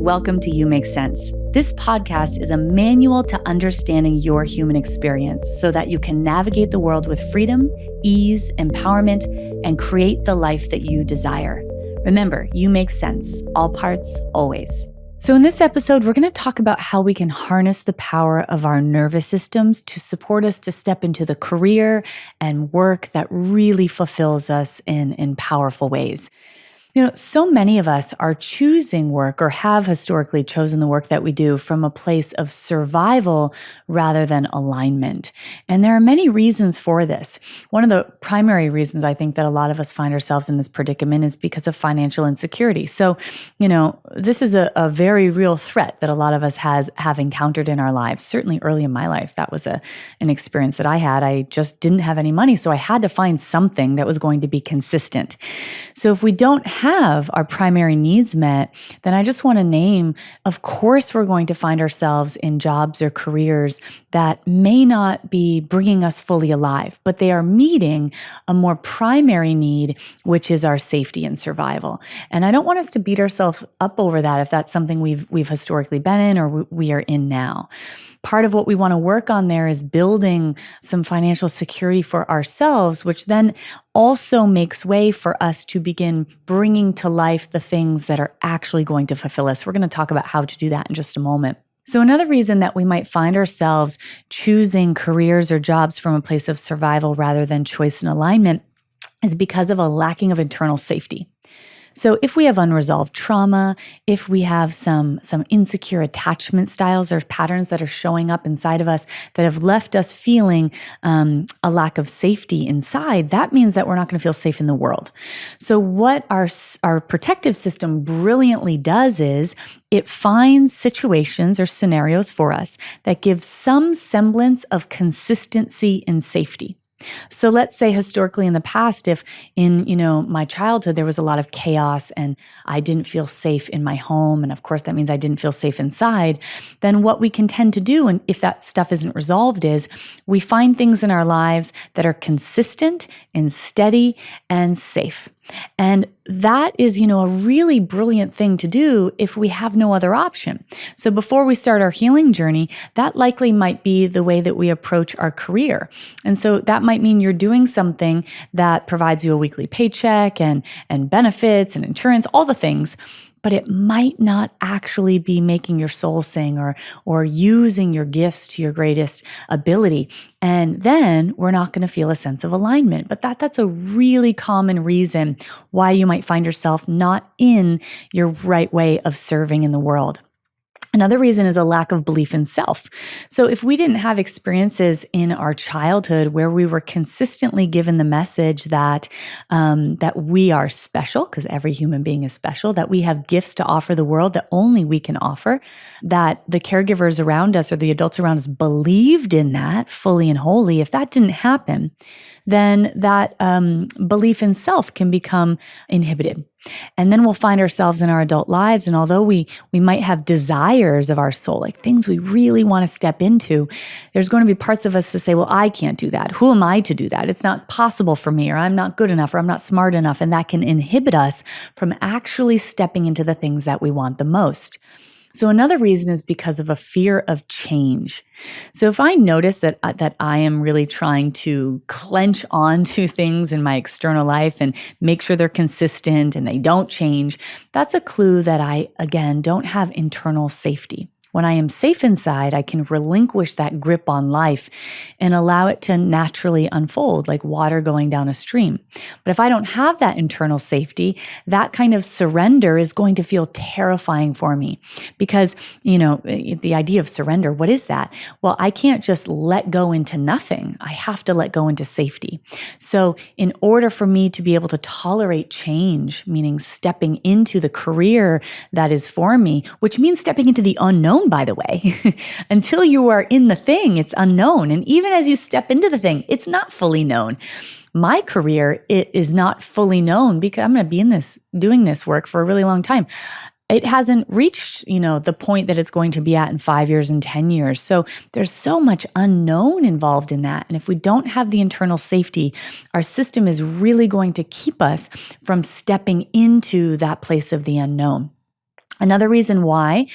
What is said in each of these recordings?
welcome to You Make Sense. This podcast is a manual to understanding your human experience so that you can navigate the world with freedom, ease, empowerment, and create the life that you desire. Remember, you make sense, all parts, always. So in this episode, we're going to talk about how we can harness the power of our nervous systems to support us to step into the career and work that really fulfills us in powerful ways. So many of us are choosing work or have historically chosen the work that we do from a place of survival rather than alignment. And there are many reasons for this. One of the primary reasons I think that a lot of us find ourselves in this predicament is because of financial insecurity. So, this is a very real threat that a lot of us have encountered in our lives. Certainly early in my life, that was an experience that I had. I just didn't have any money, so I had to find something that was going to be consistent. So if we don't have our primary needs met, then I just want to name, of course, we're going to find ourselves in jobs or careers that may not be bringing us fully alive, but they are meeting a more primary need, which is our safety and survival. And I don't want us to beat ourselves up over that if that's something we've historically been in or we are in now. Part of what we want to work on there is building some financial security for ourselves, which then also makes way for us to begin bringing to life the things that are actually going to fulfill us. We're going to talk about how to do that in just a moment. So another reason that we might find ourselves choosing careers or jobs from a place of survival rather than choice and alignment is because of a lacking of internal safety. So if we have unresolved trauma, if we have some insecure attachment styles or patterns that are showing up inside of us that have left us feeling a lack of safety inside, that means that we're not going to feel safe in the world. So what our protective system brilliantly does is it finds situations or scenarios for us that give some semblance of consistency and safety. So let's say historically in the past, if in, my childhood, there was a lot of chaos and I didn't feel safe in my home, and of course that means I didn't feel safe inside, then what we can tend to do, and if that stuff isn't resolved, is we find things in our lives that are consistent and steady and safe. And that is, a really brilliant thing to do if we have no other option. So before we start our healing journey, that likely might be the way that we approach our career. And so that might mean you're doing something that provides you a weekly paycheck and benefits and insurance, all the things. But it might not actually be making your soul sing or using your gifts to your greatest ability. And then we're not going to feel a sense of alignment. But that's a really common reason why you might find yourself not in your right way of serving in the world. Another reason is a lack of belief in self. So if we didn't have experiences in our childhood where we were consistently given the message that we are special, because every human being is special, that we have gifts to offer the world that only we can offer, that the caregivers around us or the adults around us believed in that fully and wholly, if that didn't happen, then that belief in self can become inhibited. And then we'll find ourselves in our adult lives, and although we might have desires of our soul, like things we really want to step into, there's going to be parts of us to say, well, I can't do that. Who am I to do that? It's not possible for me, or I'm not good enough, or I'm not smart enough. And that can inhibit us from actually stepping into the things that we want the most. So another reason is because of a fear of change. So if I notice that I am really trying to clench on to things in my external life and make sure they're consistent and they don't change, that's a clue that I, again, don't have internal safety. When I am safe inside, I can relinquish that grip on life and allow it to naturally unfold like water going down a stream. But if I don't have that internal safety, that kind of surrender is going to feel terrifying for me because, the idea of surrender, what is that? Well, I can't just let go into nothing. I have to let go into safety. So in order for me to be able to tolerate change, meaning stepping into the career that is for me, which means stepping into the unknown, by the way. Until you are in the thing, it's unknown. And even as you step into the thing, it's not fully known. My career, it is not fully known because I'm going to be doing this work for a really long time. It hasn't reached, the point that it's going to be at in 5 years and 10 years. So there's so much unknown involved in that. And if we don't have the internal safety, our system is really going to keep us from stepping into that place of the unknown. Another reason why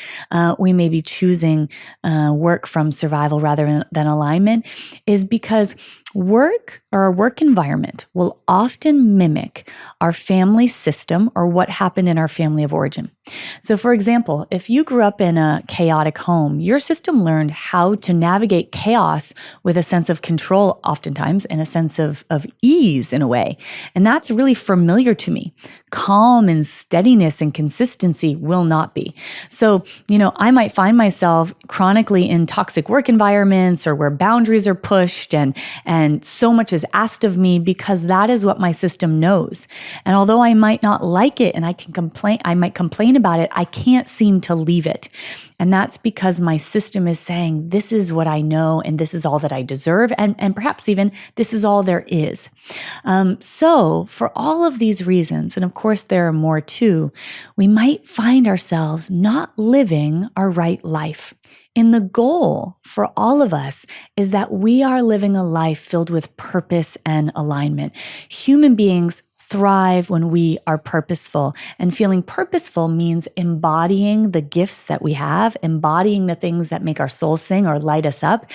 we may be choosing work from survival rather than alignment is because work or our work environment will often mimic our family system or what happened in our family of origin. So, for example, if you grew up in a chaotic home, your system learned how to navigate chaos with a sense of control, oftentimes, and a sense of ease in a way. And that's really familiar to me. Calm and steadiness and consistency will not be. So, I might find myself chronically in toxic work environments or where boundaries are pushed and so much is asked of me because that is what my system knows. And although I might not like it and I might complain about it, I can't seem to leave it. And that's because my system is saying, this is what I know and this is all that I deserve. And perhaps even this is all there is. So for all of these reasons, and of course there are more too, we might find ourselves not living our right life. And the goal for all of us is that we are living a life filled with purpose and alignment. Human beings thrive when we are purposeful. And feeling purposeful means embodying the gifts that we have, embodying the things that make our soul sing or light us up.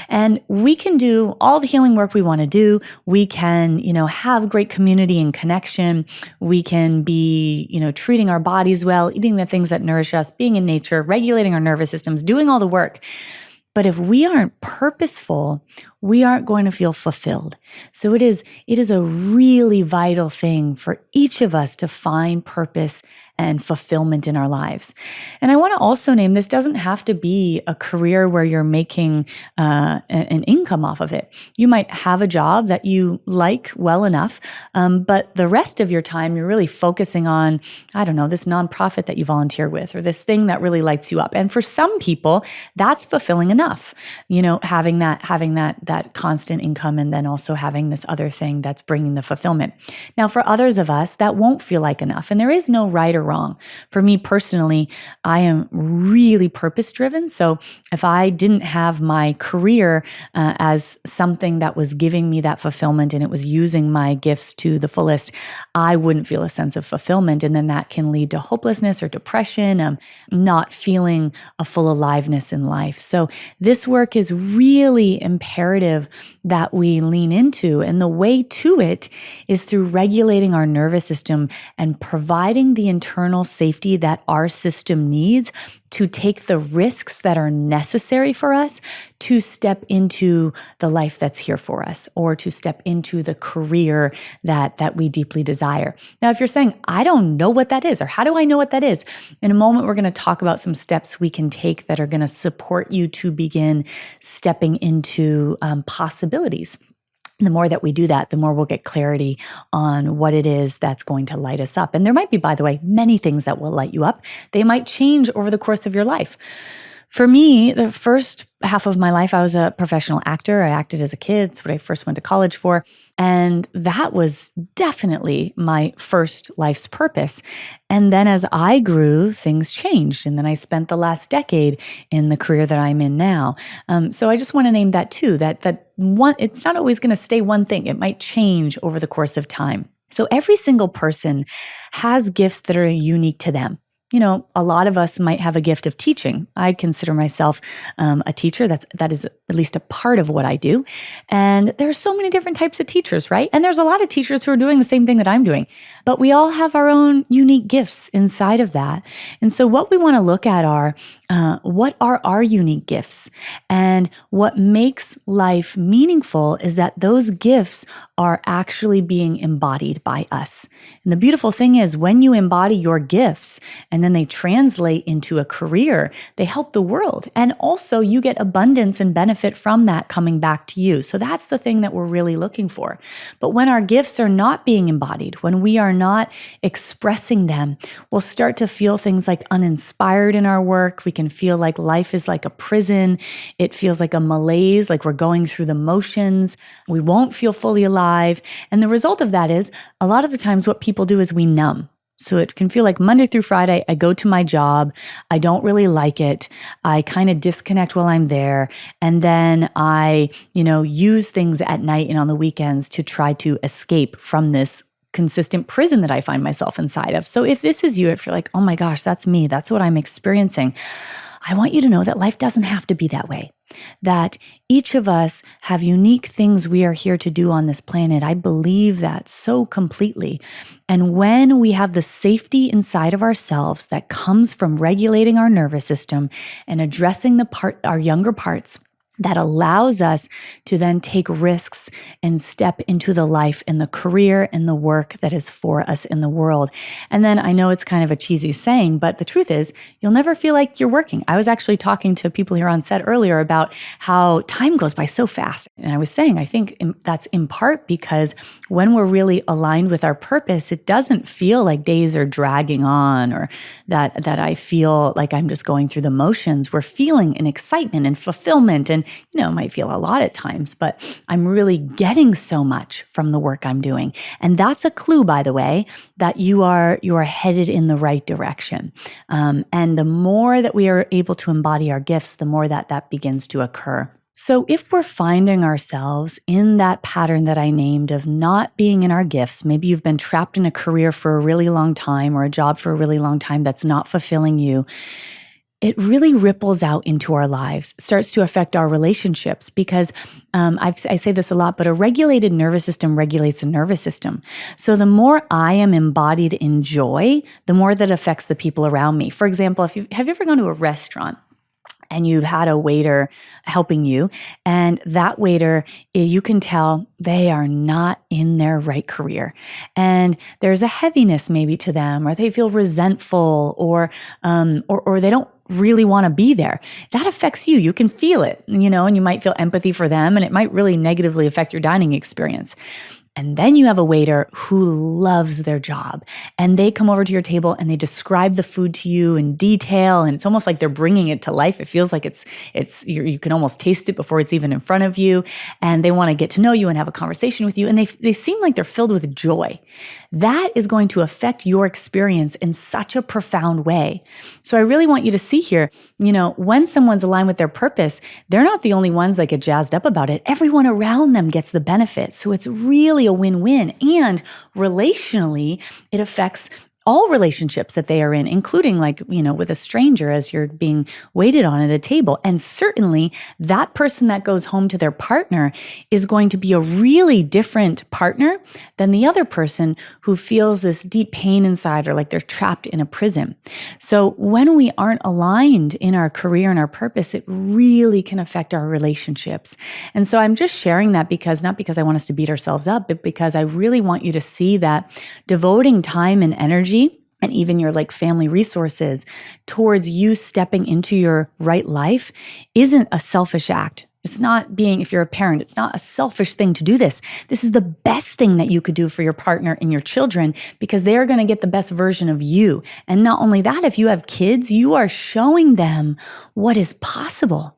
And we can do all the healing work we want to do. We can, have great community and connection. We can be, treating our bodies well, eating the things that nourish us, being in nature, regulating our nervous systems, doing all the work. But if we aren't purposeful, we aren't going to feel fulfilled. So it is a really vital thing for each of us to find purpose and fulfillment in our lives. And I want to also name, this doesn't have to be a career where you're making an income off of it. You might have a job that you like well enough, but the rest of your time you're really focusing on, this nonprofit that you volunteer with or this thing that really lights you up. And for some people, that's fulfilling enough, having that constant income and then also having this other thing that's bringing the fulfillment. Now, for others of us, that won't feel like enough. And there is no right or wrong. For me personally, I am really purpose-driven. So if I didn't have my career as something that was giving me that fulfillment and it was using my gifts to the fullest, I wouldn't feel a sense of fulfillment. And then that can lead to hopelessness or depression, not feeling a full aliveness in life. So this work is really imperative that we lean into. And the way to it is through regulating our nervous system and providing the internal safety that our system needs to take the risks that are necessary for us to step into the life that's here for us or to step into the career that we deeply desire. Now, if you're saying, I don't know what that is, or how do I know what that is? In a moment, we're going to talk about some steps we can take that are going to support you to begin stepping into possibilities. The more that we do that, the more we'll get clarity on what it is that's going to light us up. And there might be, by the way, many things that will light you up. They might change over the course of your life. For me, the first half of my life, I was a professional actor. I acted as a kid. That's what I first went to college for. And that was definitely my first life's purpose. And then as I grew, things changed. And then I spent the last decade in the career that I'm in now. So I just want to name that too, that one, it's not always going to stay one thing. It might change over the course of time. So every single person has gifts that are unique to them. A lot of us might have a gift of teaching. I consider myself a teacher. That is at least a part of what I do. And there are so many different types of teachers, right? And there's a lot of teachers who are doing the same thing that I'm doing. But we all have our own unique gifts inside of that. And so what we want to look at are what are our unique gifts? And what makes life meaningful is that those gifts are actually being embodied by us. And the beautiful thing is when you embody your gifts and then they translate into a career, they help the world. And also you get abundance and benefit from that coming back to you. So that's the thing that we're really looking for. But when our gifts are not being embodied, when we are not expressing them, we'll start to feel things like uninspired in our work. We can feel like life is like a prison. It feels like a malaise, like we're going through the motions. We won't feel fully alive. And the result of that is a lot of the times what people do is we numb. So it can feel like Monday through Friday, I go to my job, I don't really like it, I kind of disconnect while I'm there, and then I, use things at night and on the weekends to try to escape from this consistent prison that I find myself inside of. So if this is you, if you're like, oh my gosh, that's me, that's what I'm experiencing, I want you to know that life doesn't have to be that way, that each of us have unique things we are here to do on this planet. I believe that so completely. And when we have the safety inside of ourselves that comes from regulating our nervous system and addressing our younger parts, that allows us to then take risks and step into the life and the career and the work that is for us in the world. And then I know it's kind of a cheesy saying, but the truth is you'll never feel like you're working. I was actually talking to people here on set earlier about how time goes by so fast. And I was saying, I think that's in part because when we're really aligned with our purpose, it doesn't feel like days are dragging on or that I feel like I'm just going through the motions. We're feeling an excitement and fulfillment and it might feel a lot at times, but I'm really getting so much from the work I'm doing. And that's a clue, by the way, that you are headed in the right direction. And the more that we are able to embody our gifts, the more that begins to occur. So if we're finding ourselves in that pattern that I named of not being in our gifts, maybe you've been trapped in a career for a really long time or a job for a really long time that's not fulfilling you, it really ripples out into our lives, starts to affect our relationships because I say this a lot, but a regulated nervous system regulates a nervous system. So the more I am embodied in joy, the more that affects the people around me. For example, have you ever gone to a restaurant and you've had a waiter helping you, and that waiter, you can tell they are not in their right career. And there's a heaviness maybe to them, or they feel resentful, or they don't really want to be there. That affects you. You can feel it, and you might feel empathy for them, and it might really negatively affect your dining experience. And then you have a waiter who loves their job and they come over to your table and they describe the food to you in detail. And it's almost like they're bringing it to life. It feels like you can almost taste it before it's even in front of you. And they want to get to know you and have a conversation with you. And they seem like they're filled with joy. That is going to affect your experience in such a profound way. So I really want you to see here, when someone's aligned with their purpose, they're not the only ones that get jazzed up about it. Everyone around them gets the benefit. So it's really a win-win. And relationally, it affects all relationships that they are in, including with a stranger as you're being waited on at a table. And certainly that person that goes home to their partner is going to be a really different partner than the other person who feels this deep pain inside or like they're trapped in a prison. So when we aren't aligned in our career and our purpose, it really can affect our relationships. And so I'm just sharing that not because I want us to beat ourselves up, but because I really want you to see that devoting time and energy and even your family resources towards you stepping into your right life isn't a selfish act. It's not if you're a parent, it's not a selfish thing to do this. This is the best thing that you could do for your partner and your children because they are going to get the best version of you. And not only that, if you have kids, you are showing them what is possible.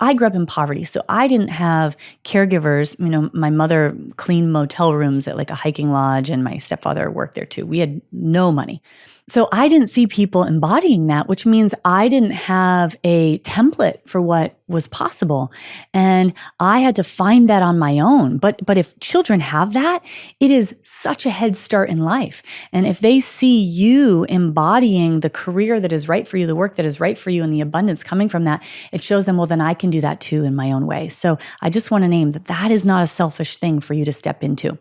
I grew up in poverty, so I didn't have caregivers. My mother cleaned motel rooms at a hiking lodge, and my stepfather worked there too. We had no money. So I didn't see people embodying that, which means I didn't have a template for what was possible. And I had to find that on my own. But if children have that, it is such a head start in life. And if they see you embodying the career that is right for you, the work that is right for you, and the abundance coming from that, it shows them, well, then I can do that too in my own way. So I just want to name that is not a selfish thing for you to step into.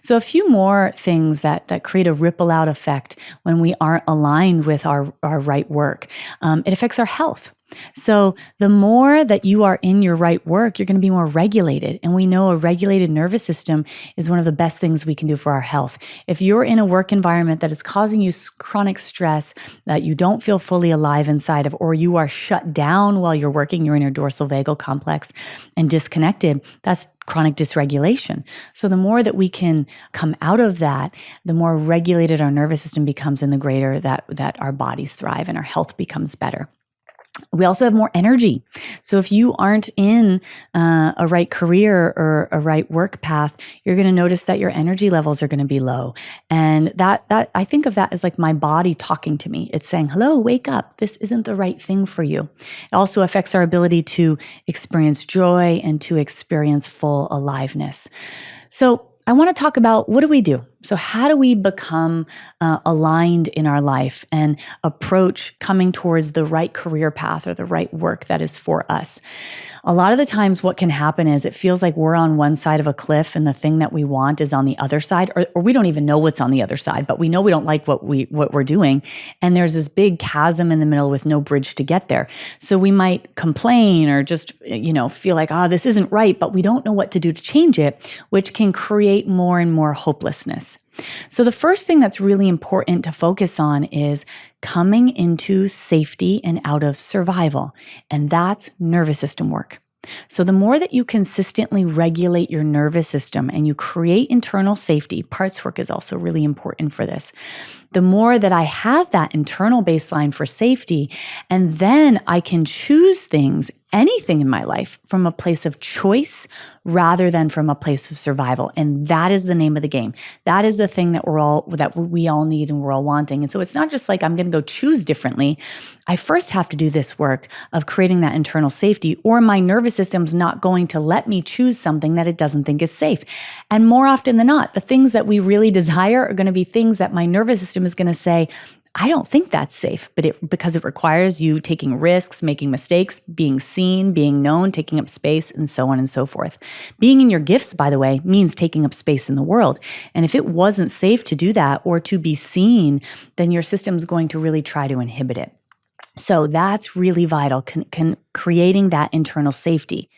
So a few more things that create a ripple out effect when we aren't aligned with our right work. It affects our health. So the more that you are in your right work, you're going to be more regulated. And we know a regulated nervous system is one of the best things we can do for our health. If you're in a work environment that is causing you chronic stress, that you don't feel fully alive inside of, or you are shut down while you're working, you're in your dorsal vagal complex and disconnected, that's chronic dysregulation. So the more that we can come out of that, the more regulated our nervous system becomes and the greater that our bodies thrive and our health becomes better. We also have more energy. So if you aren't in a right career or a right work path, you're going to notice that your energy levels are going to be low. And that I think of that as my body talking to me. It's saying, hello, wake up. This isn't the right thing for you. It also affects our ability to experience joy and to experience full aliveness. So I want to talk about what do we do? So how do we become aligned in our life and approach coming towards the right career path or the right work that is for us? A lot of the times what can happen is it feels like we're on one side of a cliff and the thing that we want is on the other side, or we don't even know what's on the other side, but we know we don't like what we're doing. And there's this big chasm in the middle with no bridge to get there. So we might complain or just, feel like, this isn't right, but we don't know what to do to change it, which can create more and more hopelessness. So the first thing that's really important to focus on is coming into safety and out of survival, and that's nervous system work. So the more that you consistently regulate your nervous system and you create internal safety, parts work is also really important for this. The more that I have that internal baseline for safety, and then I can choose things, anything in my life, from a place of choice rather than from a place of survival. And that is the name of the game. That is the thing that we all need and we're all wanting. And so it's not just like I'm going to go choose differently. I first have to do this work of creating that internal safety, or my nervous system's not going to let me choose something that it doesn't think is safe. And more often than not, the things that we really desire are going to be things that my nervous system is going to say, I don't think that's safe, because it requires you taking risks, making mistakes, being seen, being known, taking up space, and so on and so forth. Being in your gifts, by the way, means taking up space in the world. And if it wasn't safe to do that or to be seen, then your system's going to really try to inhibit it. So that's really vital, creating that internal safety.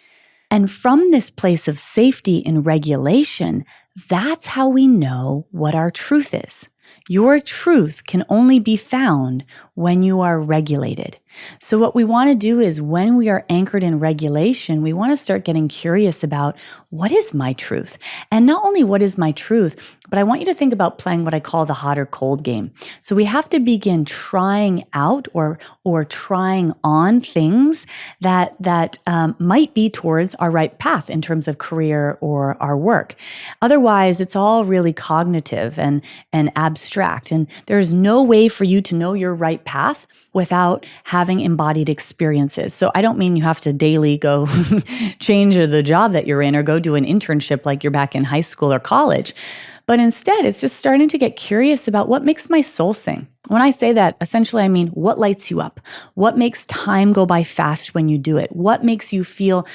And from this place of safety and regulation, that's how we know what our truth is. Your truth can only be found when you are regulated. So what we want to do is, when we are anchored in regulation, we want to start getting curious about, what is my truth? And not only what is my truth, but I want you to think about playing what I call the hot or cold game. So we have to begin trying out or trying on things that might be towards our right path in terms of career or our work. Otherwise, it's all really cognitive and abstract. And there's no way for you to know your right path without having embodied experiences. So I don't mean you have to daily go change the job that you're in or go do an internship like you're back in high school or college. But instead, it's just starting to get curious about what makes my soul sing. When I say that, essentially I mean, what lights you up? What makes time go by fast when you do it? What makes you feel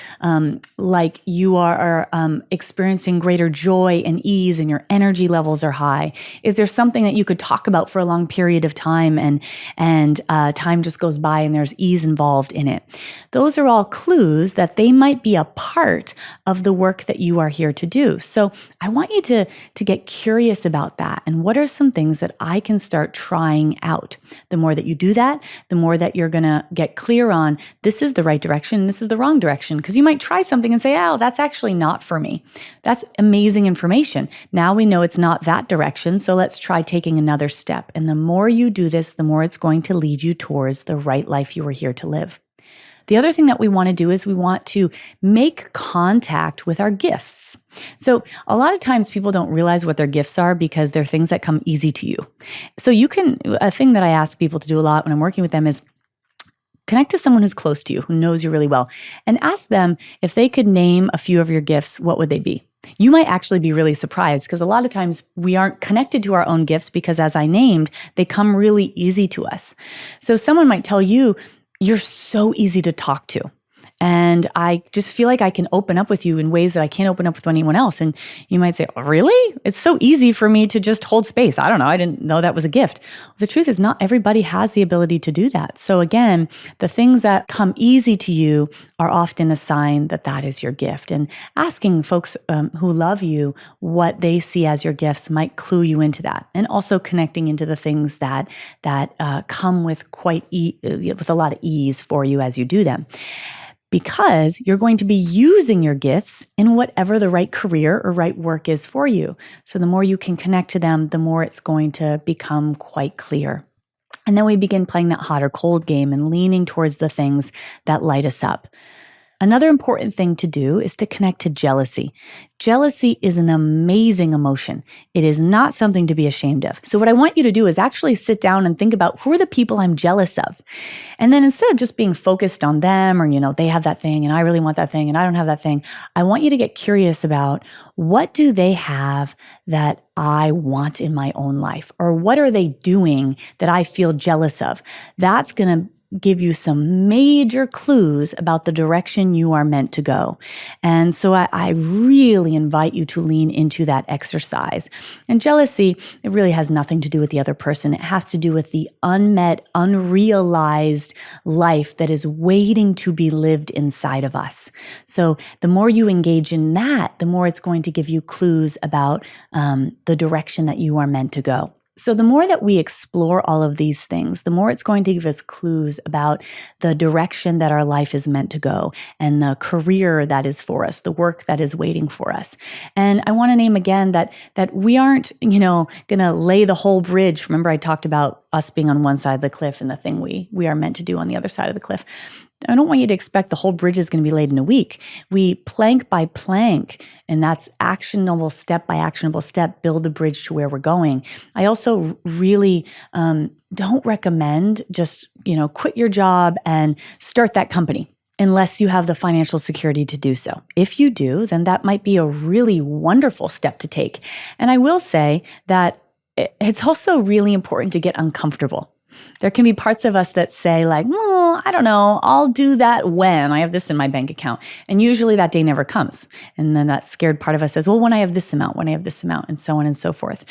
like you are experiencing greater joy and ease and your energy levels are high? Is there something that you could talk about for a long period of time and time just goes by and there's ease involved in it? Those are all clues that they might be a part of the work that you are here to do. So I want you to get curious about that. And what are some things that I can start trying out? The more that you do that, the more that you're going to get clear on, this is the right direction, this is the wrong direction. Because you might try something and say, oh, that's actually not for me. That's amazing information. Now we know it's not that direction, so let's try taking another step. And the more you do this, the more it's going to lead you towards the right life you are here to live. The other thing that we want to do is we want to make contact with our gifts. So a lot of times people don't realize what their gifts are because they're things that come easy to you. So a thing that I ask people to do a lot when I'm working with them is connect to someone who's close to you, who knows you really well, and ask them if they could name a few of your gifts, what would they be? You might actually be really surprised, because a lot of times we aren't connected to our own gifts because, as I named, they come really easy to us. So someone might tell you, you're so easy to talk to. And I just feel like I can open up with you in ways that I can't open up with anyone else. And you might say, oh, really? It's so easy for me to just hold space. I don't know. I didn't know that was a gift. Well, the truth is, not everybody has the ability to do that. So again, the things that come easy to you are often a sign that that is your gift. And asking folks who love you what they see as your gifts might clue you into that. And also connecting into the things that come with with a lot of ease for you as you do them. Because you're going to be using your gifts in whatever the right career or right work is for you. So the more you can connect to them, the more it's going to become quite clear. And then we begin playing that hot or cold game and leaning towards the things that light us up. Another important thing to do is to connect to jealousy. Jealousy is an amazing emotion. It is not something to be ashamed of. So what I want you to do is actually sit down and think about who are the people I'm jealous of. And then instead of just being focused on them or, they have that thing and I really want that thing and I don't have that thing, I want you to get curious about what do they have that I want in my own life? Or what are they doing that I feel jealous of? That's going to give you some major clues about the direction you are meant to go. And so I really invite you to lean into that exercise. And jealousy, it really has nothing to do with the other person. It has to do with the unmet, unrealized life that is waiting to be lived inside of us. So the more you engage in that, the more it's going to give you clues about the direction that you are meant to go. So the more that we explore all of these things, the more it's going to give us clues about the direction that our life is meant to go and the career that is for us, the work that is waiting for us. And I want to name again that we aren't, going to lay the whole bridge. Remember, I talked about us being on one side of the cliff and the thing we are meant to do on the other side of the cliff. I don't want you to expect the whole bridge is going to be laid in a week. We plank by plank, and that's actionable step by actionable step, build the bridge to where we're going. I also really don't recommend just, quit your job and start that company unless you have the financial security to do so. If you do, then that might be a really wonderful step to take. And I will say that it's also really important to get uncomfortable. There can be parts of us that say like, I don't know, I'll do that when I have this in my bank account. And usually that day never comes. And then that scared part of us says, well, when I have this amount, and so on and so forth.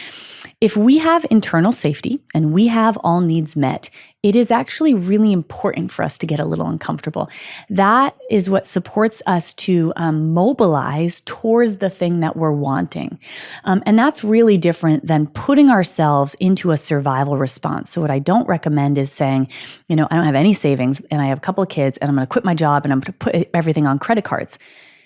If we have internal safety and we have all needs met, it is actually really important for us to get a little uncomfortable. That is what supports us to mobilize towards the thing that we're wanting. And that's really different than putting ourselves into a survival response. So what I don't recommend is saying, I don't have any savings and I have a couple of kids and I'm going to quit my job and I'm going to put everything on credit cards.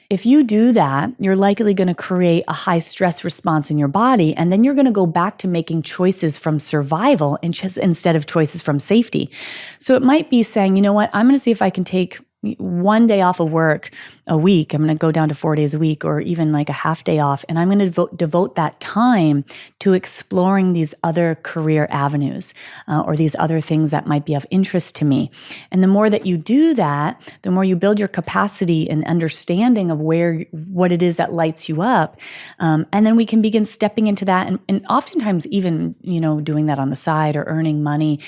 If you do that, you're likely going to create a high stress response in your body, and then you're going to go back to making choices from survival instead of choices from safety. So it might be saying, you know what, I'm going to see if I can take one day off of work a week. I'm going to go down to 4 days a week or even like a half day off. And I'm going to devote that time to exploring these other career avenues or these other things that might be of interest to me. And the more that you do that, the more you build your capacity and understanding of what it is that lights you up. And then we can begin stepping into that. And oftentimes even, doing that on the side or earning money,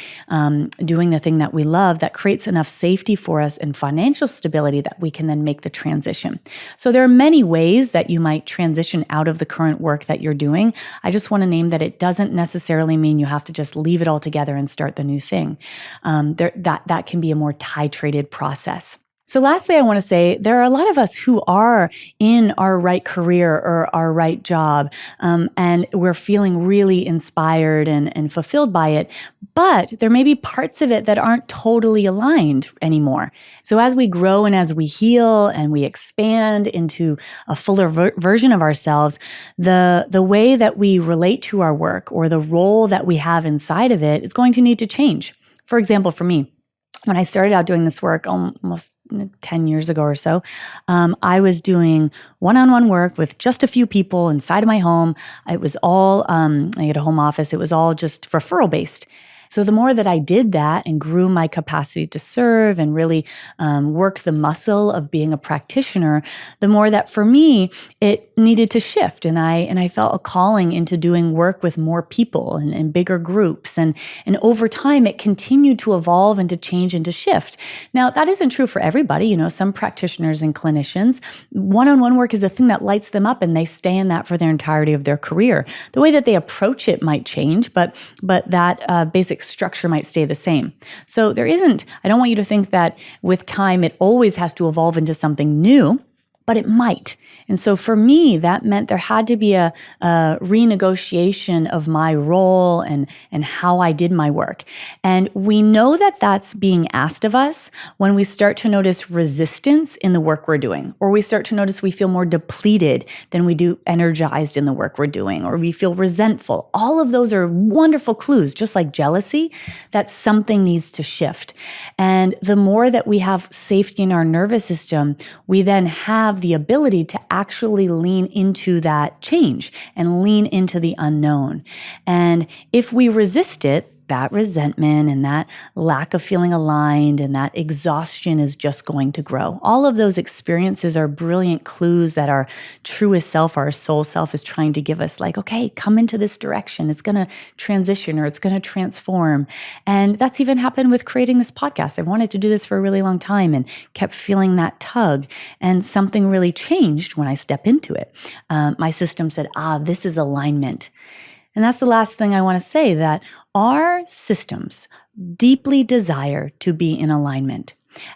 doing the thing that we love, that creates enough safety for us and financial stability that we can then make the transition. So there are many ways that you might transition out of the current work that you're doing. I just want to name that it doesn't necessarily mean you have to just leave it all together and start the new thing. That can be a more titrated process. So lastly, I want to say there are a lot of us who are in our right career or our right job, and we're feeling really inspired and fulfilled by it, but there may be parts of it that aren't totally aligned anymore. So as we grow and as we heal and we expand into a fuller version of ourselves, the way that we relate to our work or the role that we have inside of it is going to need to change. For example, for me, when I started out doing this work almost 10 years ago or so, I was doing one-on-one work with just a few people inside of my home. It was all, I had a home office. It was all just referral-based. So the more that I did that and grew my capacity to serve and really worked the muscle of being a practitioner, the more that for me, it needed to shift. And I felt a calling into doing work with more people and bigger groups. And over time, it continued to evolve and to change and to shift. Now, that isn't true for everybody. Some practitioners and clinicians, one-on-one work is the thing that lights them up and they stay in that for their entirety of their career. The way that they approach it might change, but that basic structure might stay the same. So I don't want you to think that with time, it always has to evolve into something new. but it might. And so for me, that meant there had to be a renegotiation of my role and how I did my work. And we know that that's being asked of us when we start to notice resistance in the work we're doing, or we start to notice we feel more depleted than we do energized in the work we're doing, or we feel resentful. All of those are wonderful clues, just like jealousy, that something needs to shift. And the more that we have safety in our nervous system, we then have the ability to actually lean into that change and lean into the unknown. And if we resist it, that resentment and that lack of feeling aligned and that exhaustion is just going to grow. All of those experiences are brilliant clues that our truest self, our soul self, is trying to give us, like, okay, come into this direction. It's going to transition or it's going to transform. And that's even happened with creating this podcast. I've wanted to do this for a really long time and kept feeling that tug. And something really changed when I step into it. My system said, this is alignment. And that's the last thing I want to say, that our systems deeply desire to be in alignment.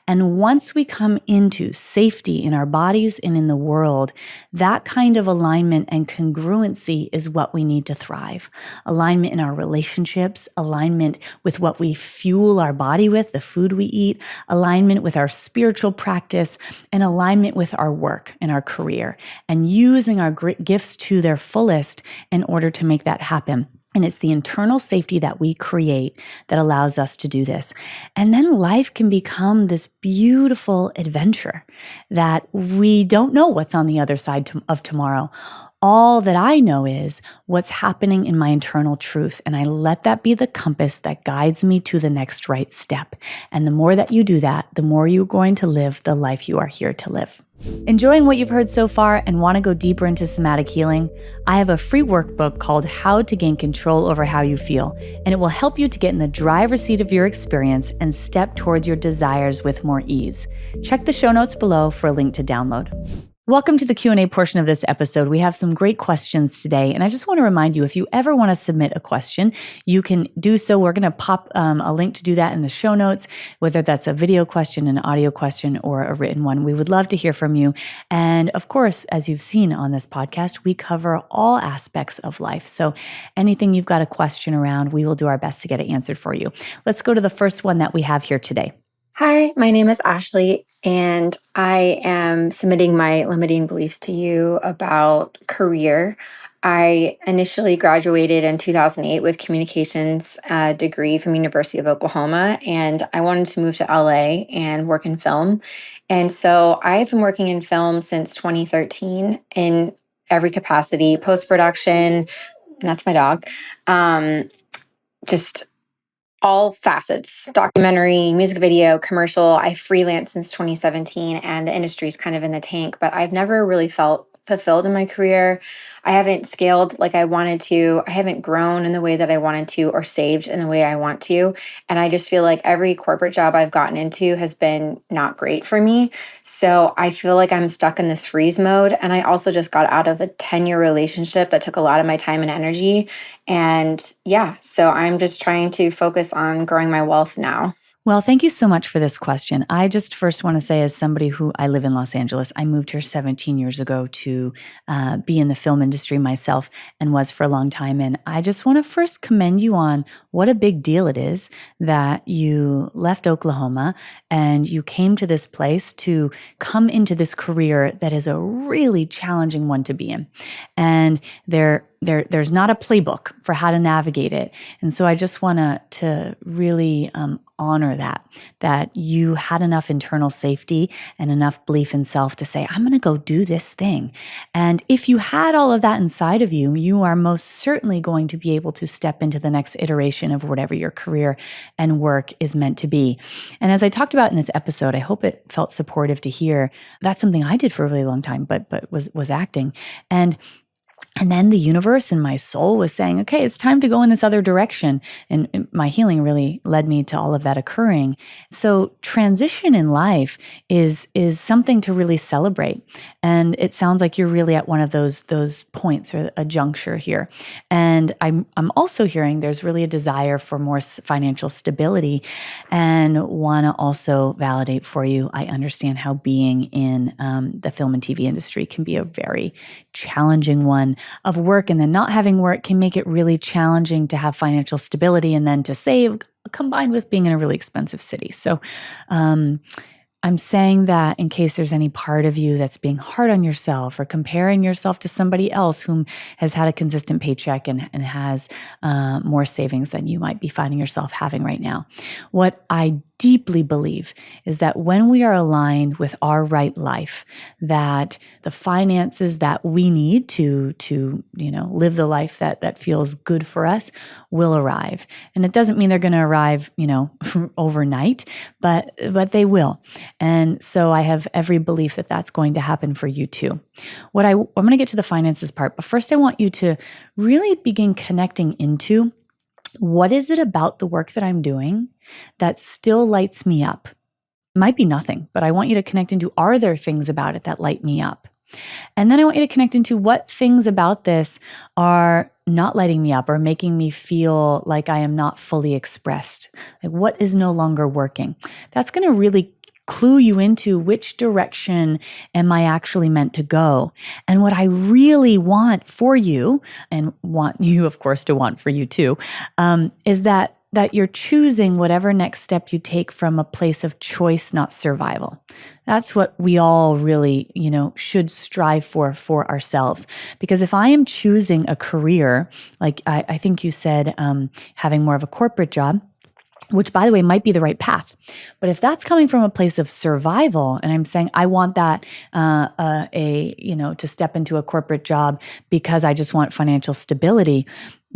And once we come into safety in our bodies and in the world, that kind of alignment and congruency is what we need to thrive. Alignment in our relationships, alignment with what we fuel our body with, the food we eat, alignment with our spiritual practice, and alignment with our work and our career, and using our gifts to their fullest in order to make that happen. And it's the internal safety that we create that allows us to do this. And then life can become this beautiful adventure that we don't know what's on the other side of tomorrow. All that I know is what's happening in my internal truth, and I let that be the compass that guides me to the next right step. And the more that you do that, the more you're going to live the life you are here to live. Enjoying what you've heard so far and want to go deeper into somatic healing? I have a free workbook called How to Gain Control Over How You Feel, and it will help you to get in the driver's seat of your experience and step towards your desires with more ease. Check the show notes below for a link to download. Welcome to the Q&A portion of this episode. We have some great questions today, and I just want to remind you, if you ever want to submit a question, you can do so. We're going to pop a link to do that in the show notes, whether that's a video question, an audio question, or a written one. We would love to hear from you. And of course, as you've seen on this podcast, we cover all aspects of life. So anything you've got a question around, we will do our best to get it answered for you. Let's go to the first one that we have here today. Hi, my name is Ashley, and I am submitting my limiting beliefs to you about career. I initially graduated in 2008 with communications degree from University of Oklahoma, and I wanted to move to LA and work in film. And so I've been working in film since 2013 in every capacity, post-production, and that's my dog, just all facets, documentary, music video, commercial. I freelanced since 2017 and the industry's kind of in the tank, but I've never really felt fulfilled in my career. I haven't scaled like I wanted to. I haven't grown in the way that I wanted to or saved in the way I want to. And I just feel like every corporate job I've gotten into has been not great for me. So I feel like I'm stuck in this freeze mode. And I also just got out of a 10-year relationship that took a lot of my time and energy. And yeah, so I'm just trying to focus on growing my wealth now. Well, thank you so much for this question. I just first want to say, as somebody who I live in Los Angeles, I moved here 17 years ago to be in the film industry myself and was for a long time. And I just want to first commend you on what a big deal it is that you left Oklahoma and you came to this place to come into this career that is a really challenging one to be in. And there's not a playbook for how to navigate it. And so I just want to really honor that you had enough internal safety and enough belief in self to say, I'm going to go do this thing. And if you had all of that inside of you, you are most certainly going to be able to step into the next iteration of whatever your career and work is meant to be. And as I talked about in this episode, I hope it felt supportive to hear. That's something I did for a really long time, but was acting. And And then the universe and my soul was saying, okay, it's time to go in this other direction. And my healing really led me to all of that occurring. So transition in life is something to really celebrate. And it sounds like you're really at one of those points or a juncture here. And I'm also hearing there's really a desire for more financial stability, and want to also validate for you. I understand how being in the film and TV industry can be a very challenging one of work, and then not having work can make it really challenging to have financial stability and then to save, combined with being in a really expensive city. So I'm saying that in case there's any part of you that's being hard on yourself or comparing yourself to somebody else whom has had a consistent paycheck and has more savings than you might be finding yourself having right now. What I deeply believe is that when we are aligned with our right life, that the finances that we need to live the life that feels good for us will arrive. And it doesn't mean they're going to arrive, overnight, but they will. And so I have every belief that that's going to happen for you too. I'm going to get to the finances part, but first I want you to really begin connecting into what is it about the work that I'm doing that still lights me up. It might be nothing, but I want you to connect into, are there things about it that light me up? And then I want you to connect into what things about this are not lighting me up or making me feel like I am not fully expressed. Like what is no longer working? That's going to really clue you into which direction am I actually meant to go. And what I really want for you, and want you, of course, to want for you too, is that you're choosing whatever next step you take from a place of choice, not survival. That's what we all really, should strive for ourselves. Because if I am choosing a career, like I think you said, having more of a corporate job, which by the way might be the right path. But if that's coming from a place of survival, and I'm saying I want that to step into a corporate job because I just want financial stability,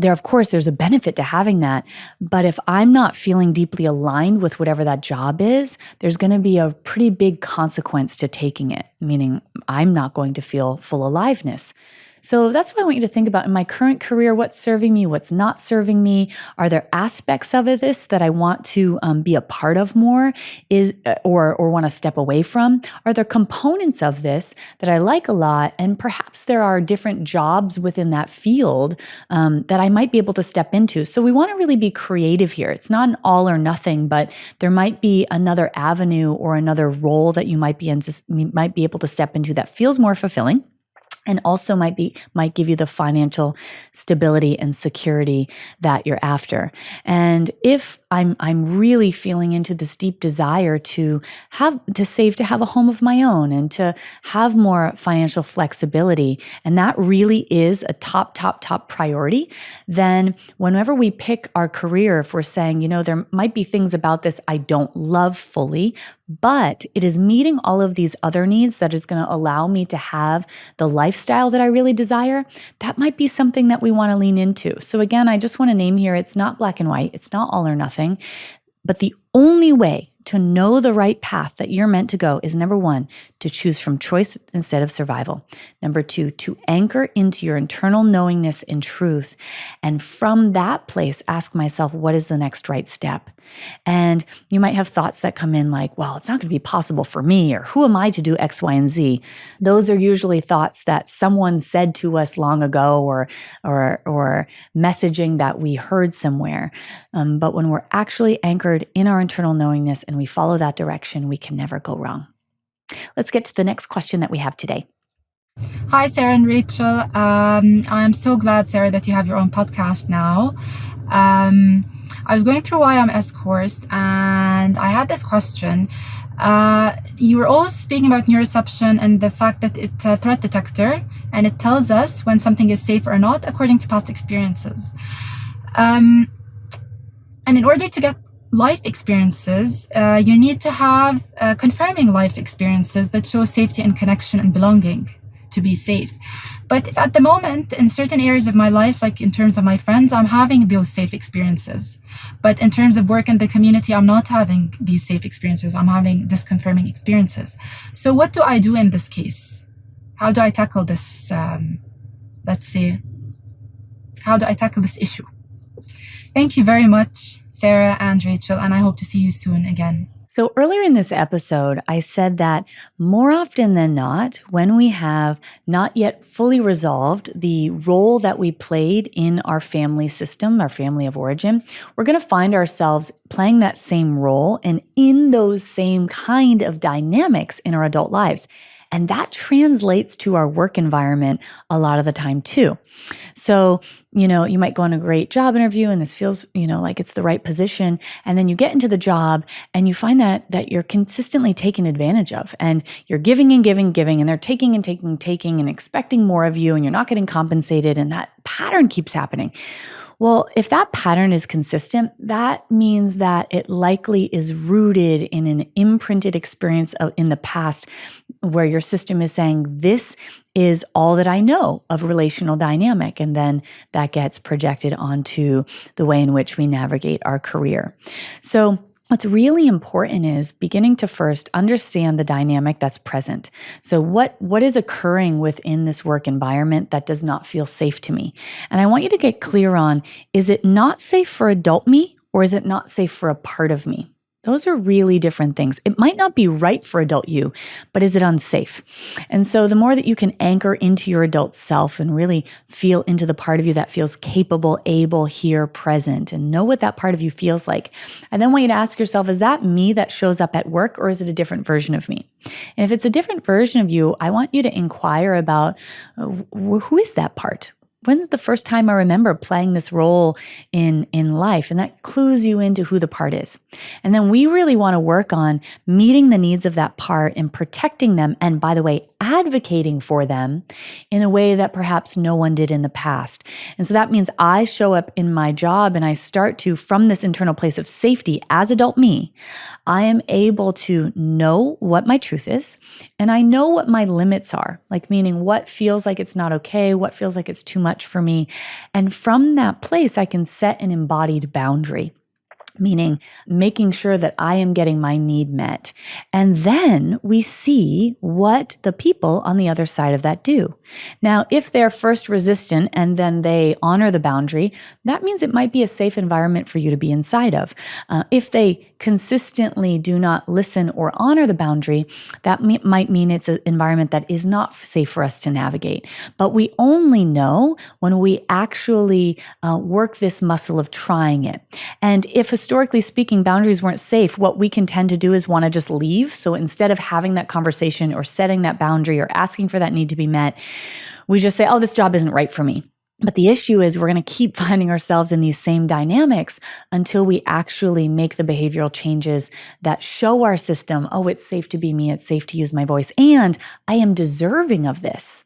of course, there's a benefit to having that. But if I'm not feeling deeply aligned with whatever that job is, there's going to be a pretty big consequence to taking it, meaning I'm not going to feel full aliveness. So that's what I want you to think about in my current career. What's serving me? What's not serving me? Are there aspects of this that I want to be a part of more, or want to step away from? Are there components of this that I like a lot, and perhaps there are different jobs within that field that I might be able to step into? So we want to really be creative here. It's not an all or nothing, but there might be another avenue or another role that you might be able to step into that feels more fulfilling, and also might give you the financial stability and security that you're after. And if I'm really feeling into this deep desire to save, to have a home of my own, and to have more financial flexibility, and that really is a top priority, then whenever we pick our career, if we're saying, there might be things about this I don't love fully, but it is meeting all of these other needs that is going to allow me to have the lifestyle that I really desire, that might be something that we want to lean into. So again, I just want to name here, it's not black and white, it's not all or nothing, but the only way to know the right path that you're meant to go is, number one, to choose from choice instead of survival. Number two, to anchor into your internal knowingness and truth. And from that place, ask myself, what is the next right step? And you might have thoughts that come in like, well, it's not going to be possible for me, or who am I to do X, Y, and Z? Those are usually thoughts that someone said to us long ago, or messaging that we heard somewhere. But when we're actually anchored in our internal knowingness and we follow that direction, we can never go wrong. Let's get to the next question that we have today. Hi, Sarah and Rachel. I'm so glad, Sarah, that you have your own podcast now. I was going through YMS course, and I had this question. You were all speaking about neuroception and the fact that it's a threat detector, and it tells us when something is safe or not according to past experiences. And in order to get life experiences, you need to have confirming life experiences that show safety and connection and belonging to be safe. But if at the moment, in certain areas of my life, like in terms of my friends, I'm having those safe experiences. But in terms of work in the community, I'm not having these safe experiences. I'm having disconfirming experiences. So what do I do in this case? How do I tackle this let's see, how do I tackle this issue? Thank you very much, Sarah and Rachel, and I hope to see you soon again. So earlier in this episode, I said that more often than not, when we have not yet fully resolved the role that we played in our family system, our family of origin, we're going to find ourselves playing that same role and in those same kind of dynamics in our adult lives. And that translates to our work environment a lot of the time too. So, you might go on a great job interview and this feels, like it's the right position. And then you get into the job and you find that you're consistently taken advantage of and you're giving and giving, and they're taking and taking and expecting more of you and you're not getting compensated. And that pattern keeps happening. Well, if that pattern is consistent, that means that it likely is rooted in an imprinted experience in the past where your system is saying, this is all that I know of relational dynamic. And then that gets projected onto the way in which we navigate our career. So what's really important is beginning to first understand the dynamic that's present. So what is occurring within this work environment that does not feel safe to me? And I want you to get clear on, is it not safe for adult me or is it not safe for a part of me? Those are really different things. It might not be right for adult you, but is it unsafe? And so the more that you can anchor into your adult self and really feel into the part of you that feels capable, able, here, present, and know what that part of you feels like, I then want you to ask yourself, is that me that shows up at work or is it a different version of me? And if it's a different version of you, I want you to inquire about who is that part? When's the first time I remember playing this role in life? And that clues you into who the part is. And then we really want to work on meeting the needs of that part and protecting them. And by the way, advocating for them in a way that perhaps no one did in the past. And so that means I show up in my job and I start to, from this internal place of safety as adult me, I am able to know what my truth is and I know what my limits are, like meaning what feels like it's not okay, what feels like it's too much for me. And from that place, I can set an embodied boundary, meaning making sure that I am getting my need met. And then we see what the people on the other side of that do. Now, if they're first resistant and then they honor the boundary, that means it might be a safe environment for you to be inside of. If they consistently do not listen or honor the boundary, that might mean it's an environment that is not safe for us to navigate. But we only know when we actually work this muscle of trying it. And if historically speaking, boundaries weren't safe, what we can tend to do is want to just leave. So instead of having that conversation or setting that boundary or asking for that need to be met, we just say, oh, this job isn't right for me. But the issue is we're going to keep finding ourselves in these same dynamics until we actually make the behavioral changes that show our system, oh, it's safe to be me, it's safe to use my voice, and I am deserving of this,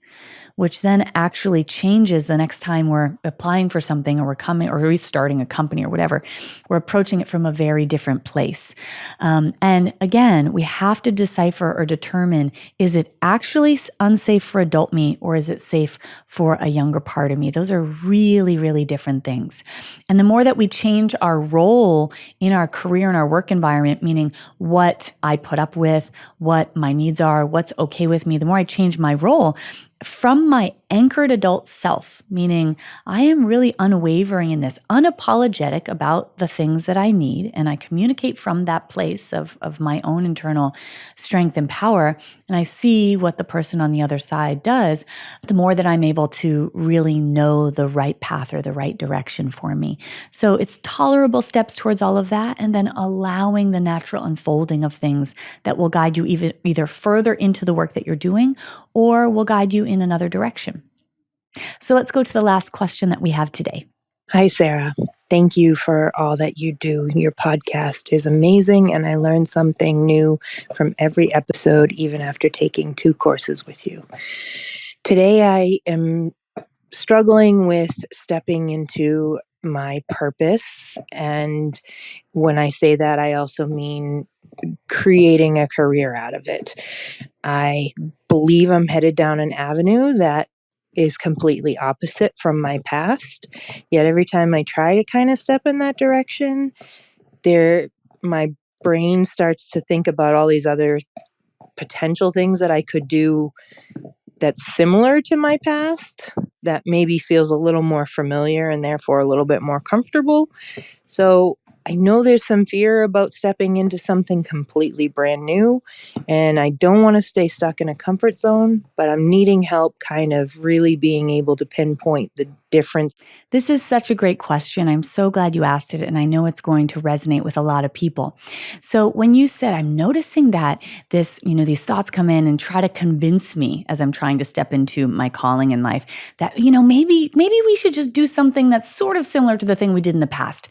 which then actually changes the next time we're applying for something or we're coming or restarting a company or whatever. We're approaching it from a very different place. And again, we have to decipher or determine, is it actually unsafe for adult me or is it safe for a younger part of me? Those are really, really different things. And the more that we change our role in our career and our work environment, meaning what I put up with, what my needs are, what's okay with me, the more I change my role, from my anchored adult self, meaning I am really unwavering in this, unapologetic about the things that I need, and I communicate from that place of my own internal strength and power, and I see what the person on the other side does, the more that I'm able to really know the right path or the right direction for me. So it's tolerable steps towards all of that, and then allowing the natural unfolding of things that will guide you either further into the work that you're doing or will guide you in another direction. So let's go to the last question that we have today. Hi, Sarah. Thank you for all that you do. Your podcast is amazing, and I learn something new from every episode, even after taking 2 courses with you. Today, I am struggling with stepping into my purpose. And when I say that, I also mean creating a career out of it. I believe I'm headed down an avenue that is completely opposite from my past. Yet every time I try to kind of step in that direction, my brain starts to think about all these other potential things that I could do that's similar to my past. that maybe feels a little more familiar and therefore a little bit more comfortable. So I know there's some fear about stepping into something completely brand new, and I don't want to stay stuck in a comfort zone, but I'm needing help kind of really being able to pinpoint the difference. This is such a great question. I'm so glad you asked it, and I know it's going to resonate with a lot of people. So when you said, I'm noticing that these thoughts come in and try to convince me as I'm trying to step into my calling in life that, maybe we should just do something that's sort of similar to the thing we did in the past.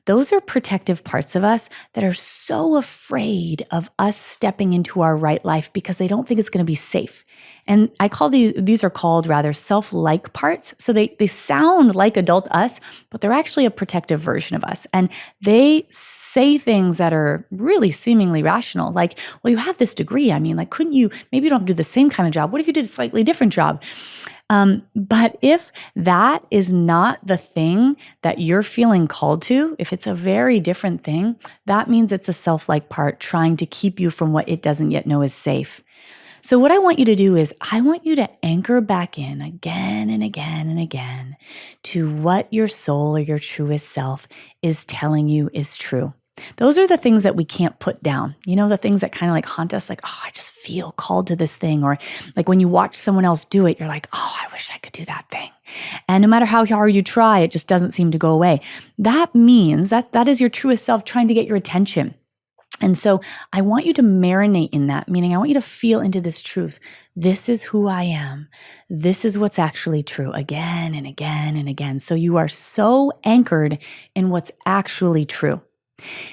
Those are protective parts of us that are so afraid of us stepping into our right life because they don't think it's going to be safe. And I call these are called rather self-like parts. So they sound like adult us, but they're actually a protective version of us. And they say things that are really seemingly rational. Like, well, you have this degree. I mean, like, couldn't you, maybe you don't have to do the same kind of job. What if you did a slightly different job? But if that is not the thing that you're feeling called to, if it's a very different thing, that means it's a self-like part trying to keep you from what it doesn't yet know is safe. So what I want you to do is I want you to anchor back in again and again and again to what your soul or your truest self is telling you is true. Those are the things that we can't put down. The things that kind of like haunt us, like, oh, I just feel called to this thing. Or like when you watch someone else do it, you're like, oh, I wish I could do that thing. And no matter how hard you try, it just doesn't seem to go away. That means that is your truest self trying to get your attention. And so I want you to marinate in that, meaning I want you to feel into this truth. This is who I am. This is what's actually true again and again and again. So you are so anchored in what's actually true.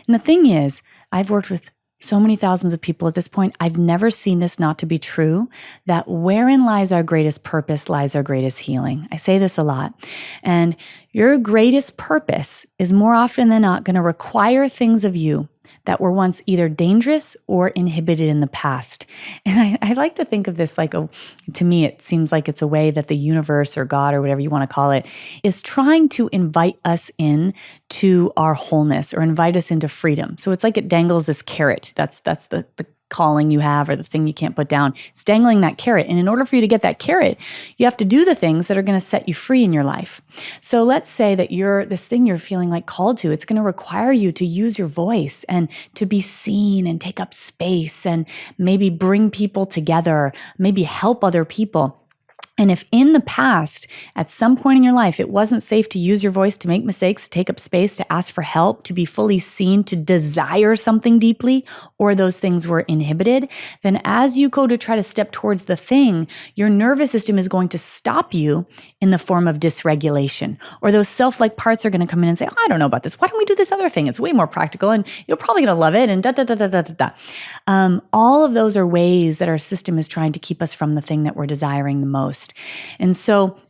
And the thing is, I've worked with so many thousands of people at this point. I've never seen this not to be true, that wherein lies our greatest purpose lies our greatest healing. I say this a lot. And your greatest purpose is more often than not going to require things of you that were once either dangerous or inhibited in the past. And I like to think of this like to me, it seems like it's a way that the universe or God or whatever you want to call it is trying to invite us in to our wholeness or invite us into freedom. So it's like it dangles this carrot. That's the calling you have or the thing you can't put down. It's dangling that carrot. And in order for you to get that carrot, you have to do the things that are going to set you free in your life. So let's say that this thing you're feeling like called to, it's going to require you to use your voice and to be seen and take up space and maybe bring people together, maybe help other people. And if in the past, at some point in your life, it wasn't safe to use your voice, to make mistakes, to take up space, to ask for help, to be fully seen, to desire something deeply, or those things were inhibited, then as you go to try to step towards the thing, your nervous system is going to stop you in the form of dysregulation. Or those self-like parts are going to come in and say, oh, I don't know about this. Why don't we do this other thing? It's way more practical and you're probably going to love it and da-da-da-da-da-da. All of those are ways that our system is trying to keep us from the thing that we're desiring the most. And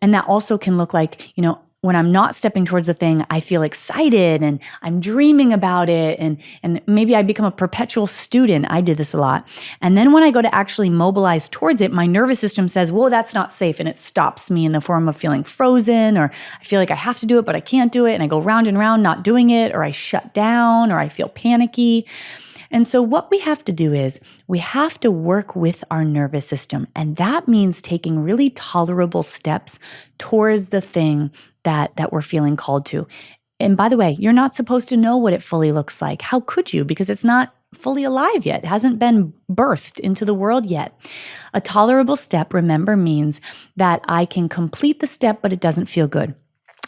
that also can look like, when I'm not stepping towards a thing, I feel excited and I'm dreaming about it. And maybe I become a perpetual student. I did this a lot. And then when I go to actually mobilize towards it, my nervous system says, whoa, that's not safe. And it stops me in the form of feeling frozen, or I feel like I have to do it, but I can't do it. And I go round and round not doing it, or I shut down, or I feel panicky. And so what we have to do is we have to work with our nervous system. And that means taking really tolerable steps towards the thing that we're feeling called to. And by the way, you're not supposed to know what it fully looks like. How could you? Because it's not fully alive yet. It hasn't been birthed into the world yet. A tolerable step, remember, means that I can complete the step, but it doesn't feel good.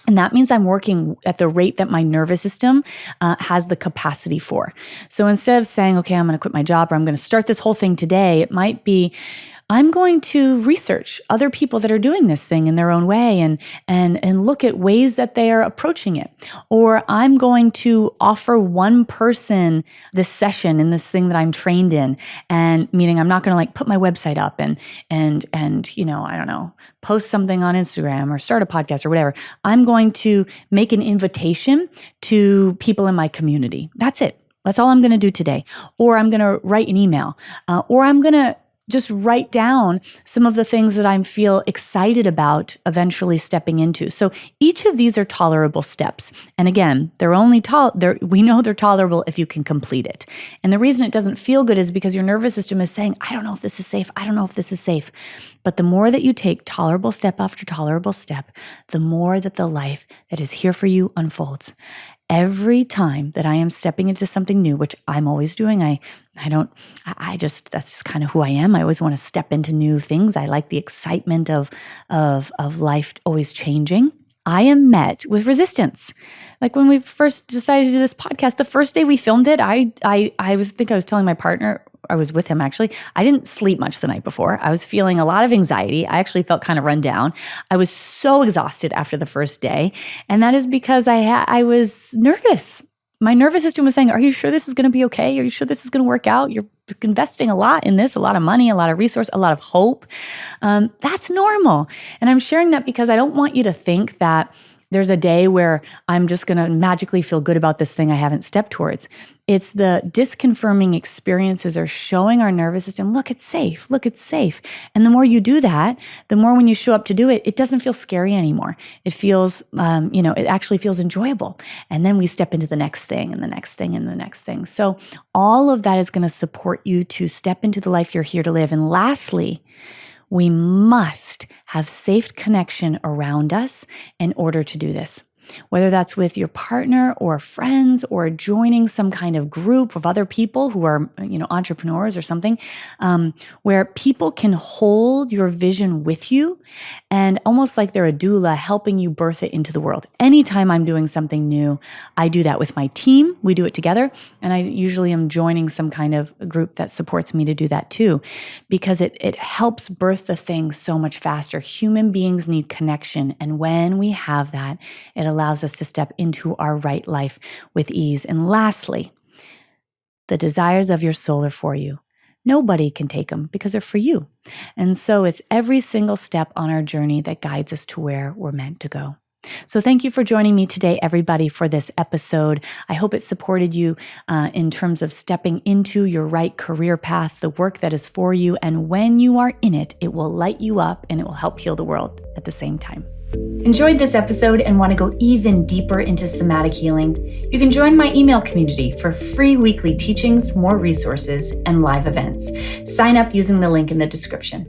And that means I'm working at the rate that my nervous system has the capacity for. So instead of saying, okay, I'm going to quit my job or I'm going to start this whole thing today, it might be, I'm going to research other people that are doing this thing in their own way and look at ways that they are approaching it. Or I'm going to offer one person this session in this thing that I'm trained in, and meaning I'm not going to like put my website up and I don't know, post something on Instagram or start a podcast or whatever. I'm going to make an invitation to people in my community. That's it. That's all I'm going to do today. Or I'm going to write an email. Or I'm going to just write down some of the things that I feel excited about eventually stepping into. So each of these are tolerable steps. And again, we know they're tolerable if you can complete it. And the reason it doesn't feel good is because your nervous system is saying, I don't know if this is safe. I don't know if this is safe. But the more that you take tolerable step after tolerable step, the more that the life that is here for you unfolds. Every time that I am stepping into something new, which I'm always doing, that's just kind of who I am. I always want to step into new things. I like the excitement of life always changing. I am met with resistance. Like when we first decided to do this podcast, the first day we filmed it, I was telling my partner, I was with him actually, I didn't sleep much the night before. I was feeling a lot of anxiety. I actually felt kind of run down. I was so exhausted after the first day. And that is because I was nervous. My nervous system was saying, are you sure this is going to be okay? Are you sure this is going to work out? You're investing a lot in this, a lot of money, a lot of resource, a lot of hope. That's normal. And I'm sharing that because I don't want you to think that there's a day where I'm just going to magically feel good about this thing I haven't stepped towards. It's the disconfirming experiences are showing our nervous system, look, it's safe. Look, it's safe. And the more you do that, the more when you show up to do it, it doesn't feel scary anymore. It feels, it actually feels enjoyable. And then we step into the next thing and the next thing and the next thing. So all of that is going to support you to step into the life you're here to live. And lastly, we must have safe connection around us in order to do this. Whether that's with your partner or friends or joining some kind of group of other people who are, entrepreneurs or something, where people can hold your vision with you and almost like they're a doula helping you birth it into the world. Anytime I'm doing something new, I do that with my team. We do it together. And I usually am joining some kind of group that supports me to do that too, because it helps birth the thing so much faster. Human beings need connection. And when we have that, it allows us to step into our right life with ease. And lastly, the desires of your soul are for you. Nobody can take them because they're for you. And so it's every single step on our journey that guides us to where we're meant to go. So thank you for joining me today, everybody, for this episode. I hope it supported you in terms of stepping into your right career path, the work that is for you. And when you are in it, it will light you up and it will help heal the world at the same time. Enjoyed this episode and want to go even deeper into somatic healing? You can join my email community for free weekly teachings, more resources, and live events. Sign up using the link in the description.